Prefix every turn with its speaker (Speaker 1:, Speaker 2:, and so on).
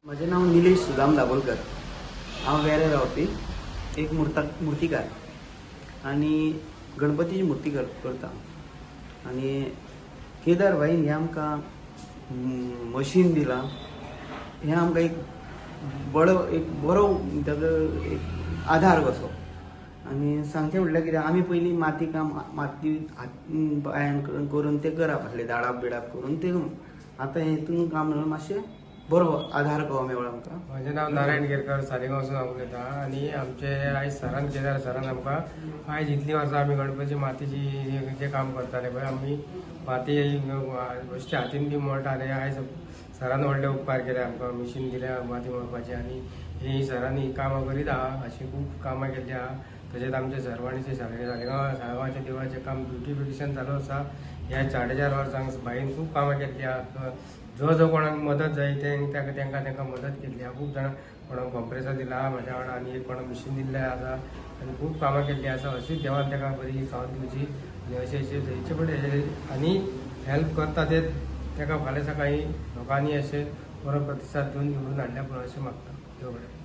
Speaker 1: माझे नाव निलेश सुदाम दाभोलकर. हांव वेरे रावपी एक मुर्तीकार आणि गणपतीची मुर्ती करता. आणि केदार भाईन हे आमकां मशीन दिला. हे आमकां एक बरो ताजो एक आधार कसो. आणि सांगचे म्हटल्यार कितें आमी पयलीं माती पांयान करून ते करप आसले दाडाप बिडाप करून ते. आतां हेतून काम मातशें बरो आधार कहो मेळ्ळो आमकां.
Speaker 2: म्हजें नांव नारायण गिरकर सालिगांवसून हांव उलयतां. आनी आमचे आयज सरान केदार सरान आमकां आयज इतलीं वर्सां आमी गणपतीची मातीची जें काम करताले पळय आमी माती बेश्टे हातीन बी मळटाले. आयज सरान व्हडले उपकार केले आमकां मिशीन दिल्या माती मळपाचें. आनी ही सरांनी कामां करीत आहा अशीं खूब कामां केल्लीं आहा. तशेंच आमचे सरवाणीचे साळगांवाच्या देवळाचें काम ब्युटिफिकेशन चालू आसा. ह्या 4.5 वर्सांक बाईन खूब कामां केल्लीं आहा. जो कोणाक मदत जाय तांकां मदत केल्ली आहा. खूब जाणां कोणाक कॉम्प्रेसर दिला म्हाज्या वांगडा आनी एक कोणाक मिशीन दिल्लें आसा. आनी खूब कामां केल्लीं आसा. अशीच देवान ताका बरी साथ दिवची आनी अशें जायचे पडे आनी हेल्प करता ते ताका फाल्यां सकाळीं लोकांनी अशें बरो प्रतिसाद दिवन निवडून हाडल्या पुरो अशें मागता देव बरें.